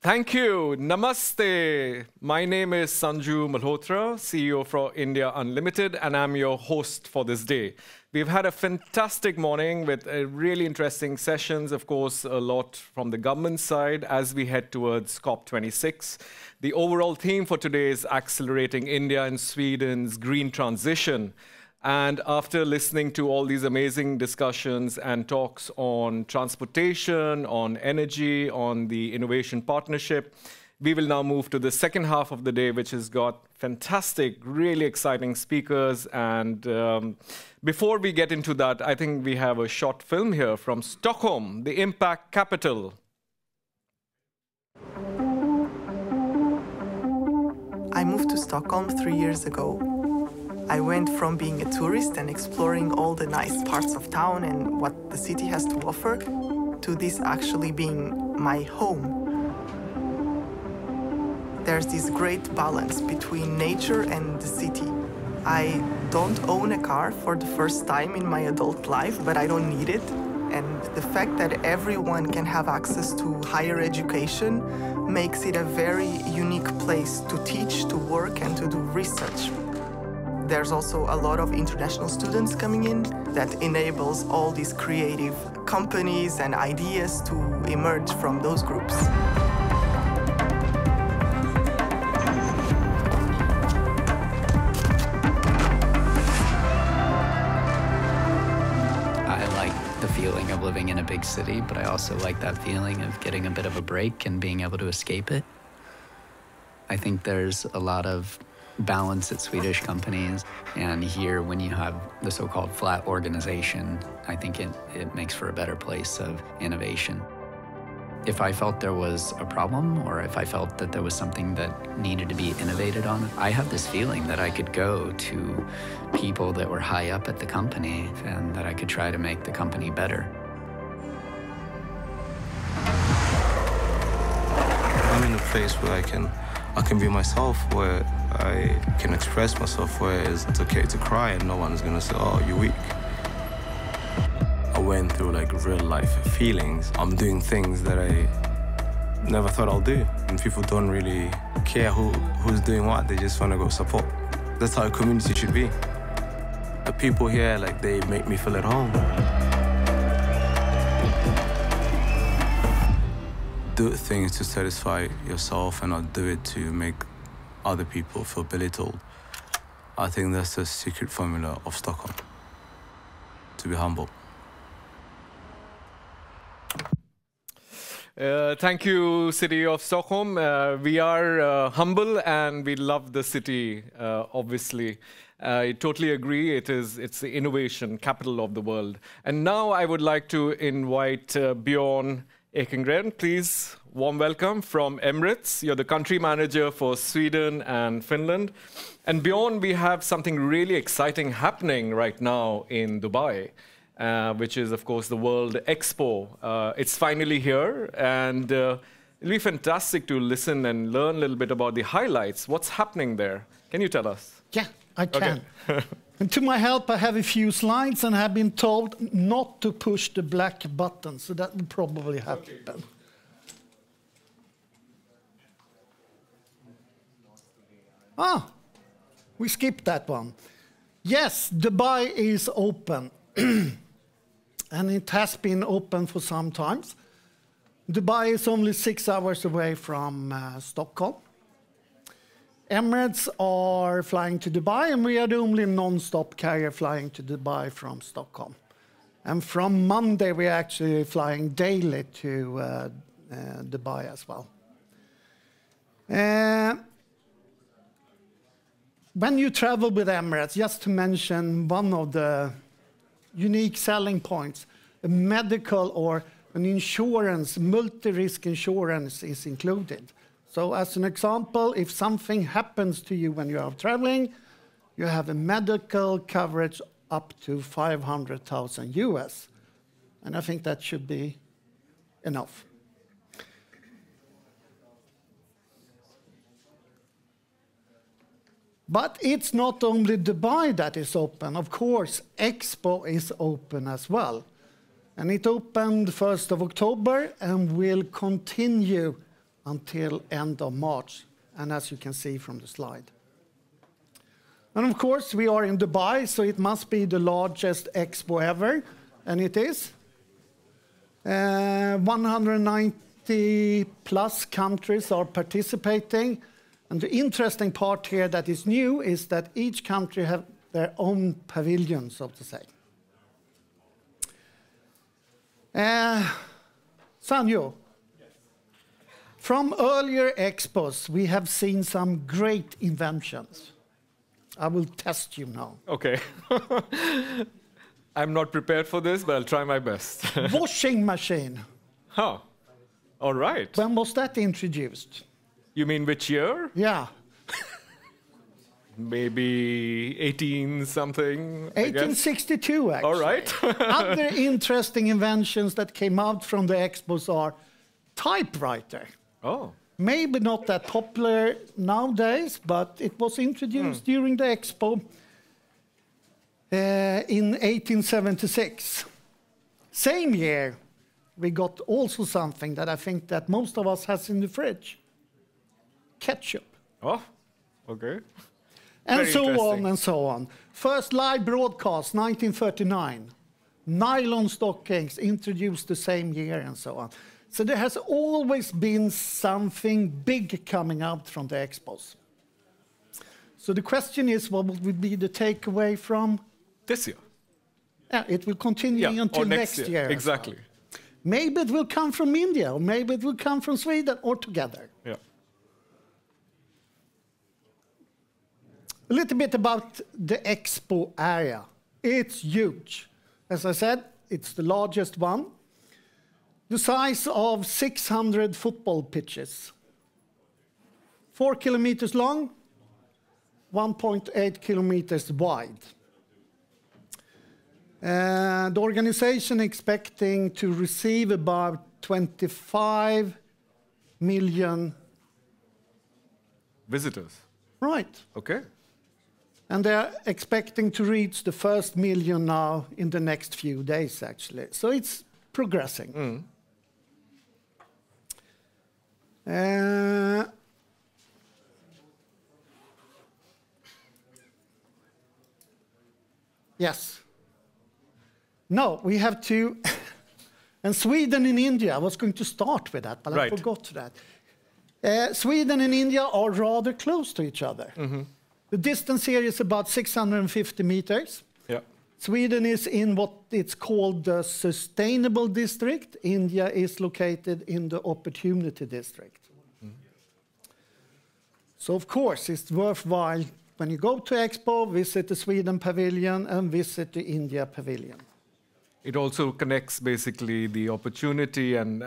Thank you. Namaste. My name is Sanju Malhotra, CEO for India Unlimited, and I'm your host for this day. We've had a fantastic morning with really interesting sessions, of course, a lot from the government side as we head towards COP26. The overall theme for today is accelerating India and Sweden's green transition. And after listening to all these amazing discussions and talks on transportation, on energy, on the innovation partnership, we will now move to the second half of the day, which has got fantastic, really exciting speakers. And before we get into that, I think we have a short film here from Stockholm, the impact capital. I moved to Stockholm 3 years ago. I went from being a tourist and exploring all the nice parts of town and what the city has to offer, to this actually being my home. There's this great balance between nature and the city. I don't own a car for the first time in my adult life, but I don't need it. And the fact that everyone can have access to higher education makes it a very unique place to teach, to work, and to do research. There's also a lot of international students coming in that enables all these creative companies and ideas to emerge from those groups. I like the feeling of living in a big city, but I also like that feeling of getting a bit of a break and being able to escape it. I think there's a lot of balance at Swedish companies, and here when you have the so-called flat organization, I think it makes for a better place of innovation. If I felt there was a problem, or if I felt that there was something that needed to be innovated on, I have this feeling that I could go to people that were high up at the company and that I could try to make the company better. I'm in a place where I can be myself, where I can express myself, where it's okay to cry and no one is gonna say, oh, you're weak. I went through like real life feelings. I'm doing things that I never thought I'll do. And people don't really care who's doing what, they just wanna go support. That's how a community should be. The people here, like, they make me feel at home. Do things to satisfy yourself and not do it to make other people feel belittled. I think that's the secret formula of Stockholm. To be humble. Thank you, City of Stockholm. We are humble and we love the city, obviously. I totally agree. It's the innovation capital of the world. And now I would like to invite Björn Ekegren, please. Warm welcome from Emirates. You're the country manager for Sweden and Finland. And Björn, we have something really exciting happening right now in Dubai, which is, of course, the World Expo. It's finally here, and it'll be fantastic to listen and learn a little bit about the highlights. What's happening there? Can you tell us? Yeah, I can. Okay. And to my help, I have a few slides and have been told not to push the black button, so that will probably happen. Okay. Ah, we skipped that one. Yes, Dubai is open, and it has been open for some time. Dubai is only 6 hours away from Stockholm. Emirates are flying to Dubai, and we are the only non-stop carrier flying to Dubai from Stockholm. And from Monday, we're actually flying daily to Dubai as well. When you travel with Emirates, just to mention one of the unique selling points, a medical or an insurance, multi-risk insurance is included. So as an example, if something happens to you when you are traveling, you have a medical coverage up to 500,000 US. And I think that should be enough. But it's not only Dubai that is open. Of course, Expo is open as well. And it opened 1st of October and will continue until end of March, and as you can see from the slide. And of course, we are in Dubai, so it must be the largest expo ever, and it is. 190 plus countries are participating. And the interesting part here that is new is that each country have their own pavilion, so to say. Sanjo, from earlier expos, we have seen some great inventions. I will test you now. Okay. I'm not prepared for this, but I'll try my best. Washing machine. Huh. All right. When was that introduced? You mean which year? Yeah. Maybe 18 something. 1862, actually. All right. Other interesting inventions that came out from the expos are typewriter. Oh. Maybe not that popular nowadays, but it was introduced during the expo in 1876. Same year, we got also something that I think that most of us has in the fridge. Ketchup. Oh, okay. And Very so on interesting. and so on. First live broadcast, 1939. Nylon stockings introduced the same year and so on. So there has always been something big coming out from the expos. So the question is, what would be the takeaway from? This year. Yeah, it will continue until or next year. Exactly. Maybe it will come from India, or maybe it will come from Sweden, or together. Yeah. A little bit about the Expo area. It's huge. As I said, it's the largest one. The size of 600 football pitches. 4 kilometers long, 1.8 kilometers wide. The organization expecting to receive about 25 million Visitors. Right. Okay. And they're expecting to reach the first million now in the next few days, actually. So it's progressing. Yes. No, we have to... And Sweden and India, I was going to start with that, but I forgot that. Sweden and India are rather close to each other. The distance here is about 650 meters. Yeah. Sweden is in what it's called the Sustainable District. India is located in the Opportunity District. So, of course, it's worthwhile when you go to Expo, visit the Sweden Pavilion and visit the India Pavilion. It also connects basically the opportunity and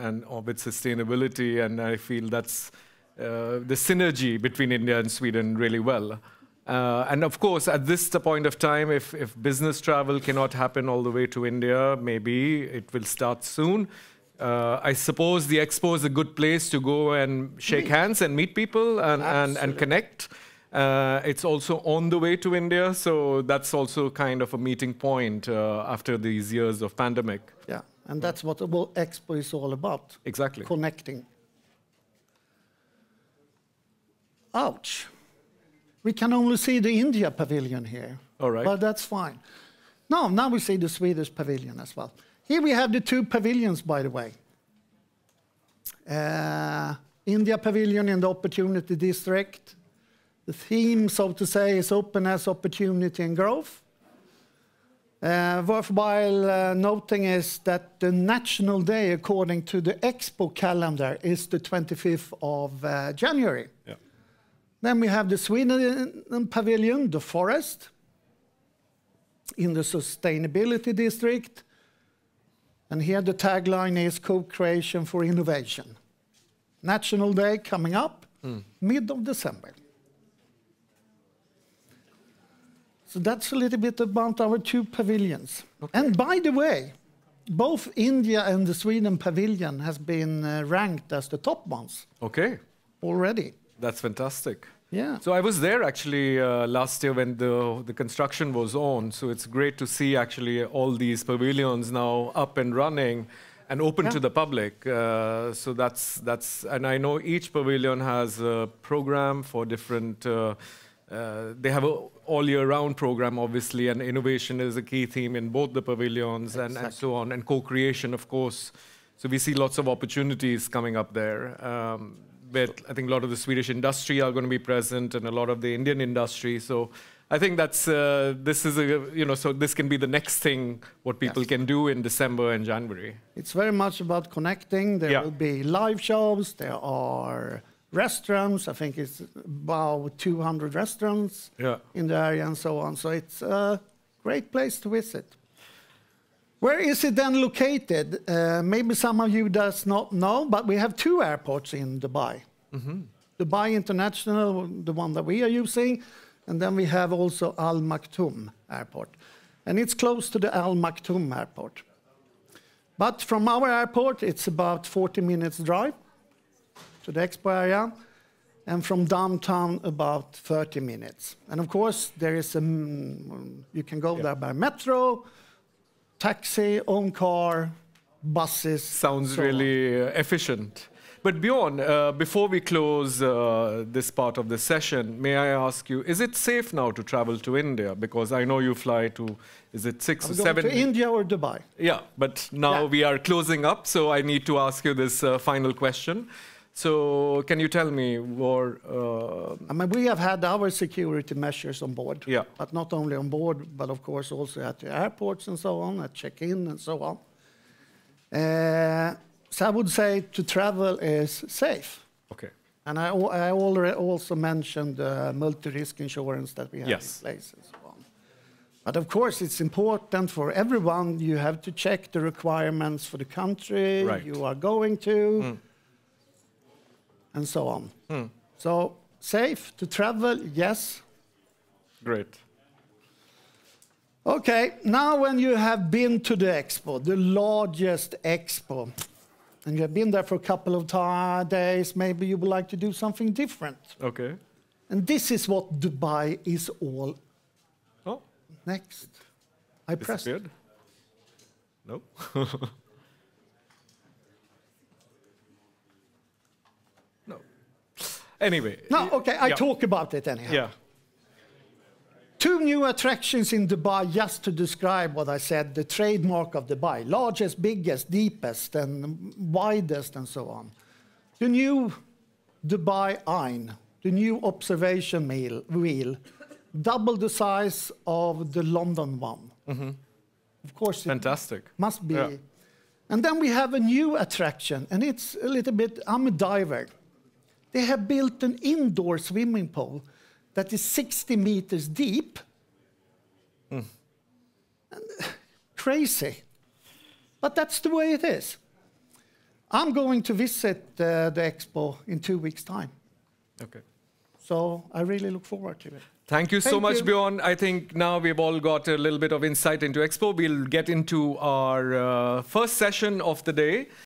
with sustainability, and I feel that's the synergy between India and Sweden really well. And of course, at this point of time, if business travel cannot happen all the way to India, maybe it will start soon. I suppose the Expo is a good place to go and shake hands and meet people and connect. It's also on the way to India, so that's also kind of a meeting point after these years of pandemic. Yeah, and that's what the Expo is all about. Exactly. Connecting. Ouch. We can only see the India pavilion here. All right. But that's fine. No, now we see the Swedish pavilion as well. Here we have the two pavilions, by the way. India pavilion in the Opportunity District. The theme, so to say, is openness, opportunity, and growth. Worthwhile noting is that the national day, according to the Expo calendar, is the 25th of January. Yeah. Then we have the Sweden Pavilion, the forest, in the Sustainability District. And here the tagline is co-creation for innovation. National Day coming up, mid of December. So that's a little bit about our two pavilions. Okay. And by the way, both India and the Sweden Pavilion has been ranked as the top ones. Okay. Already. That's fantastic. Yeah. So I was there actually last year when the construction was on. So it's great to see actually all these pavilions now up and running. and open to the public. So that's, and I know each pavilion has a program for different. They have a all year round program, obviously, and innovation is a key theme in both the pavilions, and so on, and co-creation, of course. So we see lots of opportunities coming up there. But I think a lot of the Swedish industry are going to be present, and a lot of the Indian industry. So I think that's this is a so this can be the next thing what people can do in December and January. It's very much about connecting. There will be live shows. There are restaurants. I think it's about 200 restaurants in the area and so on. So it's a great place to visit. Where is it then located? Maybe some of you does not know, but we have 2 airports in Dubai. Dubai International, the one that we are using, and then we have also Al Maktoum Airport. And it's close to the Al Maktoum Airport. But from our airport, it's about 40 minutes drive to the Expo Area, and from downtown about 30 minutes. And of course, there is you can go there by metro, taxi, own car, buses. Sounds really efficient. But Björn, before we close this part of the session, may I ask you, is it safe now to travel to India? Because I know you fly to, is it 6 or 7? To India or Dubai? Yeah, but now we are closing up, so I need to ask you this final question. So can you tell me more? I mean, we have had our security measures on board, but not only on board, but of course also at the airports and so on, at check-in and so on. So I would say to travel is safe. Okay. And I already also mentioned the multi-risk insurance that we have in place and so on. But of course, it's important for everyone. You have to check the requirements for the country you are going to. And so on. So safe to travel, yes. Great. Okay, now when you have been to the Expo, the largest Expo, and you have been there for a couple of days, maybe you would like to do something different. Okay. And this is what Dubai is all. Oh. Next. I pressed it. No. Anyway. No, okay, I talk about it anyhow. Yeah. 2 new attractions in Dubai, just to describe what I said, the trademark of Dubai. Largest, biggest, deepest, and widest, and so on. The new Dubai Eye, the new observation wheel, double the size of the London one. Of course, fantastic. Must be. Yeah. And then we have a new attraction, and it's a little bit, I'm a diver. They have built an indoor swimming pool that is 60 meters deep. And crazy. But that's the way it is. I'm going to visit the Expo in 2 weeks' time. Okay. So I really look forward to it. Thank you so much, Björn. I think now we've all got a little bit of insight into Expo. We'll get into our first session of the day.